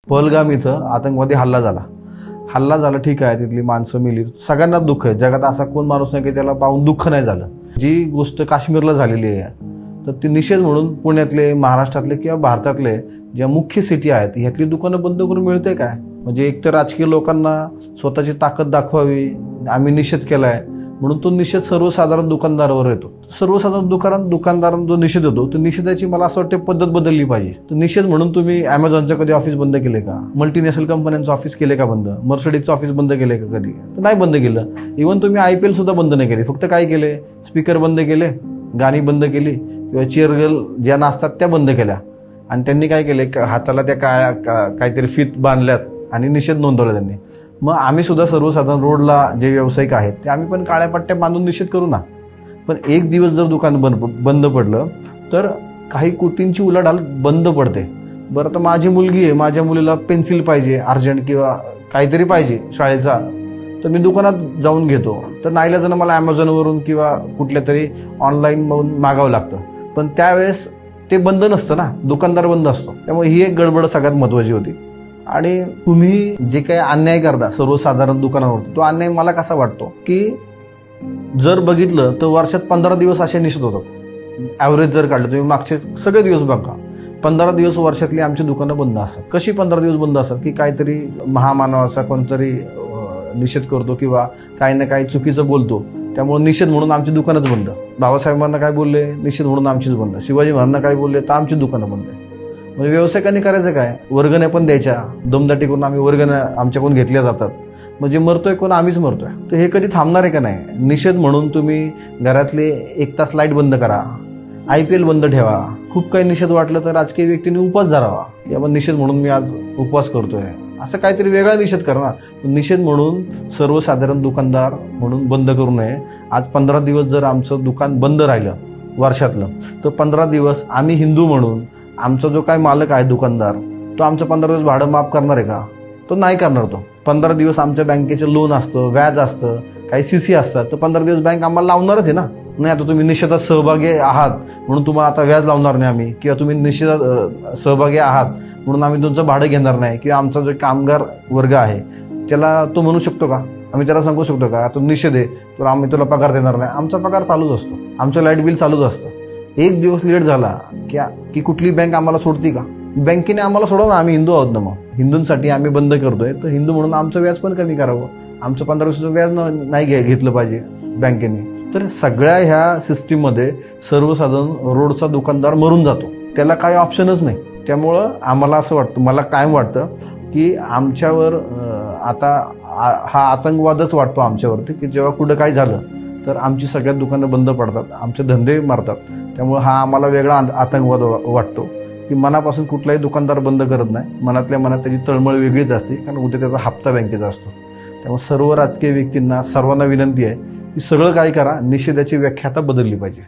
पहलगाम इथं आतंकवादी हल्ला झाला ठीक आहे, तिथली माणसं मेली, सगळ्यांना दुःख आहे. जगात असा कोण माणूस नाही की त्याला पाहून दुःख नाही झालं. जी गोष्ट काश्मीरला झालेली आहे तर ती निषेध म्हणून पुण्यातले, महाराष्ट्रातले किंवा भारतातले ज्या मुख्य सिटी आहेत ह्यातली दुकानं बंद करून मिळते काय? म्हणजे एक तर राजकीय लोकांना स्वतःची ताकद दाखवावी, आम्ही निषेध केलाय म्हणून तो निषेध सर्वसाधारण दुकानदारावर येतो. सर्वसाधारण दुकानदारांना जो निषेध होतो तो निषेधाची मला असं वाटतं पद्धत बदलली पाहिजे. तर निषेध म्हणून तुम्ही अमेझॉनचं कधी ऑफिस बंद केले का? मल्टीनॅशनल कंपन्यांचं ऑफिस केले का बंद? मर्सिडीजचं ऑफिस बंद केले का कधी? तर नाही बंद केलं. इव्हन तुम्ही IPL सुद्धा बंद नाही केले. फक्त काय केले? स्पीकर बंद केले, गाणी बंद केली किंवा चेअरगर्ल ज्या नाचतात त्या बंद केल्या आणि त्यांनी काय केले, हाताला त्या काहीतरी फीत बांधल्यात आणि निषेध नोंदवला त्यांनी. मग आम्ही सुद्धा सर्वसाधारण रोडला जे व्यावसायिक आहेत ते आम्ही पण काळ्या पट्ट्या बांधून निषेध करू ना. पण एक दिवस जर दुकान बंद पडलं तर काही कोटींची उलाढाल बंद पडते. बरं, तर माझी मुलगी आहे, माझ्या मुलीला पेन्सिल पाहिजे अर्जंट किंवा काहीतरी पाहिजे शाळेचा, तर मी दुकानात जाऊन घेतो. तर नाईलाजानं मला अमेझॉनवरून किंवा कुठल्या तरी ऑनलाईन मागावं लागतं. पण त्यावेळेस ते बंद नसतं ना, दुकानदार बंद असतो. त्यामुळे ही एक गडबड सगळ्यात महत्त्वाची होती. आणि तुम्ही जे काही अन्याय करता सर्वसाधारण दुकानावरती, तो अन्याय मला कसा वाटतो की जर बघितलं तर वर्षात 15 दिवस असे निषेध होतात. ॲव्हरेज जर काढलं तुम्ही मागचे सगळे दिवस बघा, 15 दिवस वर्षातली आमची दुकानं बंद असतात. कशी 15 दिवस बंद असतात की काहीतरी महामानवाचा कोणतरी निषेध करतो किंवा काही ना काही चुकीचं बोलतो, त्यामुळे निषेध म्हणून आमची दुकानच बंद. बाबासाहेबांना काय बोलले, निषेध म्हणून आमचीच बंद. शिवाजी महाराजांना काय बोलले, तर आमची दुकानं बंद. म्हणजे व्यावसायिकांनी करायचं काय? वर्गण्या पण द्यायच्या, दमदाटी करून आम्ही वर्गण्या आमच्याकडून घेतल्या जातात. म्हणजे मरतोय कोण? आम्हीच मरतोय. तर हे कधी थांबणार आहे का नाही? निषेध म्हणून तुम्ही घरातले 1 तास लाईट बंद करा, IPL बंद ठेवा. खूप काही निषेध वाटलं तर राजकीय व्यक्तींनी उपवास धरावा, किंवा निषेध म्हणून मी आज उपवास करतोय, असं काहीतरी वेगळा निषेध करा ना. निषेध म्हणून सर्वसाधारण दुकानदार म्हणून बंद करू नये. आज 15 दिवस जर आमचं दुकान बंद राहिलं वर्षातलं, तर 15 दिवस आम्ही हिंदू म्हणून आमचा जो काय मालक आहे दुकानदार, तो आमचं 15 दिवस भाडं माफ करणार आहे का? तो नाही करणार. तो 15 दिवस आमच्या बँकेचं लोन असतं, व्याज असतं, काही CC असतात, तर 15 दिवस बँक आम्हाला लावणारच आहे ना. नाही आता तुम्ही निषेधात सहभागी आहात म्हणून तुम्हाला आता व्याज लावणार नाही आम्ही, किंवा तुम्ही निषेधात सहभागी आहात म्हणून आम्ही तुमचं भाडं घेणार नाही, किंवा आमचा जो कामगार वर्ग आहे त्याला तो म्हणू शकतो का? आम्ही त्याला सांगू शकतो का आता निषेध आहे तर आम्ही तुला पगार देणार नाही? आमचा पगार चालूच असतो, आमचं लाईट बिल चालूच असतं. एक दिवस लेट झाला की कुठली बँक आम्हाला सोडती का? बँकेने आम्हाला सोडव ना, आम्ही हिंदू आहोत ना. मग हिंदूंसाठी आम्ही बंद करतोय तर हिंदू म्हणून आमचं व्याज पण कमी करावं. आमचं 15 दिवसाचं व्याज नाही घेतलं पाहिजे बँकेने. तर सगळ्या ह्या सिस्टीममध्ये सर्वसाधारण रोडचा दुकानदार मरून जातो, त्याला काही ऑप्शनच नाही. त्यामुळं आम्हाला असं वाटतं, मला कायम वाटतं की आमच्यावर आता हा आतंकवादच वाटतो आमच्यावरती, की जेव्हा कुठं काय झालं तर आमची सगळ्यात दुकानं बंद पडतात, आमचे धंदे मारतात. त्यामुळे हा आम्हाला वेगळा आतंकवाद वाटतो की मनापासून कुठलाही दुकानदार बंद करत नाही. मनातल्या मनात त्याची तळमळ वेगळीच असते, कारण उद्या त्याचा हप्ता बँकेचा असतो. त्यामुळे सर्व राजकीय व्यक्तींना, सर्वांना विनंती आहे की सगळं काय करा, निषेधाची व्याख्या आता बदलली पाहिजे.